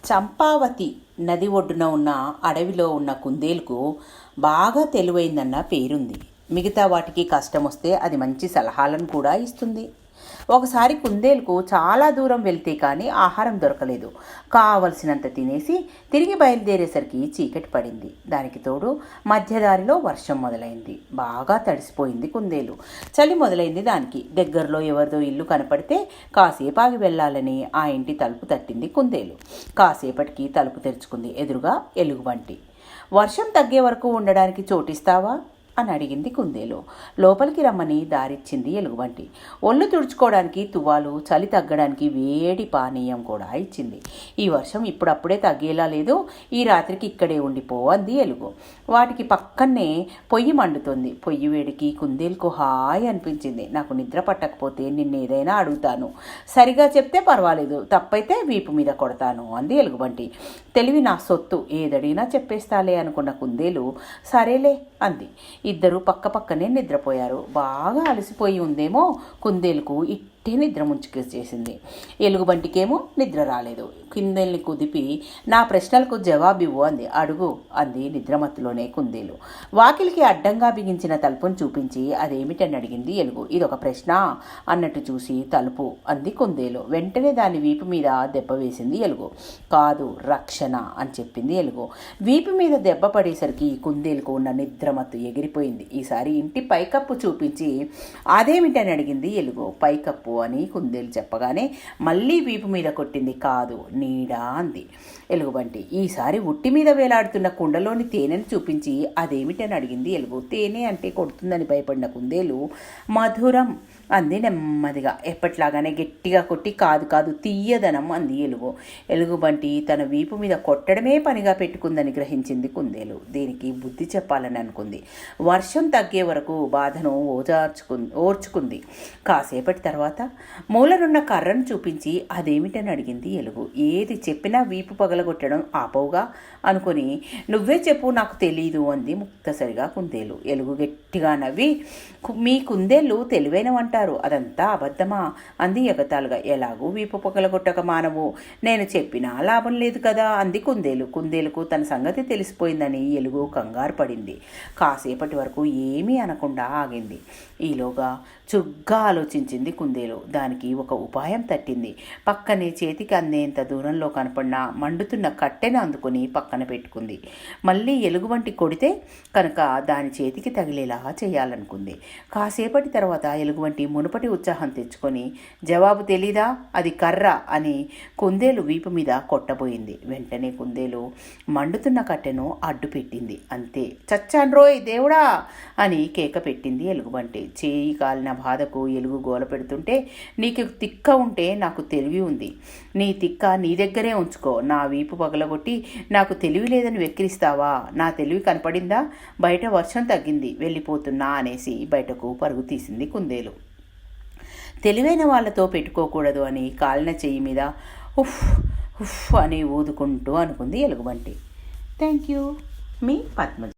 చంపావతి నది ఒడ్డున ఉన్న అడవిలో ఉన్న కుందేలుకు బాగా తెలివైందన్న పేరుంది. మిగతా వాటికి కష్టం వస్తే అది మంచి సలహాలను కూడా ఇస్తుంది. ఒకసారి కుందేలుకు చాలా దూరం వెళ్తే కానీ ఆహారం దొరకలేదు. కావలసినంత తినేసి తిరిగి బయలుదేరేసరికి చీకటి పడింది. దానికి తోడు మధ్యదారిలో వర్షం మొదలైంది. బాగా తడిసిపోయింది కుందేలు. చలి మొదలైంది దానికి. దగ్గరలో ఎవరిదో ఇల్లు కనపడితే కాసేపు ఆగి వెళ్ళాలని ఆ ఇంటి తలుపు తట్టింది కుందేలు. కాసేపటికి తలుపు తెరుచుకుంది. ఎదురుగా ఎలుగుబంటి. వర్షం తగ్గే వరకు ఉండడానికి చోటిస్తావా అని అడిగింది కుందేలు. లోపలికి రమ్మని దారిచ్చింది ఎలుగుబంటి. ఒళ్ళు తుడుచుకోవడానికి తువ్వాలు, చలి తగ్గడానికి వేడి పానీయం కూడా ఇచ్చింది. ఈ వర్షం ఇప్పుడప్పుడే తగ్గేలా లేదు, ఈ రాత్రికి ఇక్కడే ఉండిపో అంది ఎలుగు. వాటికి పక్కనే పొయ్యి మండుతోంది. పొయ్యి వేడికి కుందేలుకు హాయ్ అనిపించింది. నాకు నిద్ర పట్టకపోతే నిన్నేదైనా అడుగుతాను, సరిగా చెప్తే పర్వాలేదు, తప్పైతే వీపు మీద కొడతాను అంది ఎలుగుబంటి. తెలివి నా సొత్తు, ఏదడిగినా చెప్పేస్తాలే అనుకున్న కుందేలు సరేలే అంది. ఇద్దరు పక్కపక్కనే నిద్రపోయారు. బాగా అలసిపోయి ఉందేమో కుందేలుకు ఇట్టే నిద్ర ముంచుకొచ్చేసింది. ఎలుగుబంటికేమో నిద్ర రాలేదు. కుందేల్ని కుదిపి నా ప్రశ్నలకు జవాబివ్వు అంది. అడుగు అంది నిద్రమత్తులోనే కుందేలు. వాకిలికి అడ్డంగా బిగించిన తలుపును చూపించి అదేమిటని అడిగింది ఎలుగు. ఇదొక ప్రశ్న అన్నట్టు చూసి తలుపు అంది కుందేలు. వెంటనే దాని వీపు మీద దెబ్బ వేసింది ఎలుగు. కాదు, రక్షణ అని చెప్పింది ఎలుగు. వీపు మీద దెబ్బ పడేసరికి కుందేలుకు ఉన్న నిద్రమత్తు ఎగిరిపోయింది. ఈసారి ఇంటి పైకప్పు చూపించి అదేమిటని అడిగింది ఎలుగు. పైకప్పు అని కుందేలు చెప్పగానే మళ్ళీ వీపు మీద కొట్టింది. కాదు, నీడా అంది ఎలుగుబంటి. ఈసారి ఉట్టి మీద వేలాడుతున్న కుండలోని తేనెను చూపించి అదేమిటని అడిగింది ఎలుగు. తేనె అంటే కొడుతుందని భయపడిన కుందేలు మధురం అంది నెమ్మదిగా. ఎప్పట్లాగానే గట్టిగా కొట్టి కాదు కాదు తీయదనం అంది ఎలుగు. ఎలుగుబంటి తన వీపు మీద కొట్టడమే పనిగా పెట్టుకుందని గ్రహించింది కుందేలు. దీనికి బుద్ధి చెప్పాలని అనుకుంది. వర్షం తగ్గే వరకు బాధను ఓర్చుకుంది. కాసేపటి తర్వాత మూలనున్న కర్రను చూపించి అదేమిటని అడిగింది ఎలుగు. ఏది చెప్పినా వీపు పగలగొట్టడం ఆపవుగా అనుకుని నువ్వే చెప్పు, నాకు తెలీదు అంది ముక్తసరిగా కుందేలు. ఎలుగు గట్టిగా నవ్వి మీ కుందేళ్ళు తెలివైనవంటారు, అదంతా అబద్ధమా అంది ఎగతాలుగా. ఎలాగూ వీపు పగలగొట్టక మానవు, నేను చెప్పినా లాభం లేదు కదా అంది కుందేలు. కుందేలుకు తన సంగతి తెలిసిపోయిందని ఎలుగు కంగారు పడింది. కాసేపటి వరకు ఏమీ అనకుండా ఆగింది. ఈలోగా చుగ్గా ఆలోచించింది కుందేలు. దానికి ఒక ఉపాయం తట్టింది. పక్కనే చేతికి అందేంత దూరంలో కనపడిన మండుతున్న కట్టెను అందుకుని పక్కన పెట్టుకుంది. మళ్ళీ ఎలుగుబంటి కొడితే కనుక దాని చేతికి తగిలేలా చేయాలనుకుంది. కాసేపటి తర్వాత ఎలుగుబంటి మునుపటి ఉత్సాహం తెచ్చుకొని జవాబు తెలీదా, అది కర్ర అని కుందేలు వీపు మీద కొట్టబోయింది. వెంటనే కుందేలు మండుతున్న కట్టెను అడ్డు పెట్టింది. అంతే. చచ్చాన్రోయ్ దేవుడా అని కేక పెట్టింది ఎలుగుబంటి. చేయి కాలిన బాధకు ఎలుగు గోల పెడుతుంటే నీకు తిక్క ఉంటే నాకు తెలివి ఉంది, నీ తిక్క నీ దగ్గరే ఉంచుకో, నా వీపు పగలగొట్టి నాకు తెలివి లేదని వెక్కిరిస్తావా? నా తెలివి కనపడిందా? బయట వర్షం తగ్గింది, వెళ్ళిపోతున్నా అనేసి బయటకు పరుగు తీసింది కుందేలు. తెలివైన వాళ్ళతో పెట్టుకోకూడదు అని కాలిన చెయ్యి మీద ఉఫ్ ఉఫ్ అని ఊదుకుంటూ అనుకుంది ఎలుగుబంటి. Thank you. మీ పద్మజ.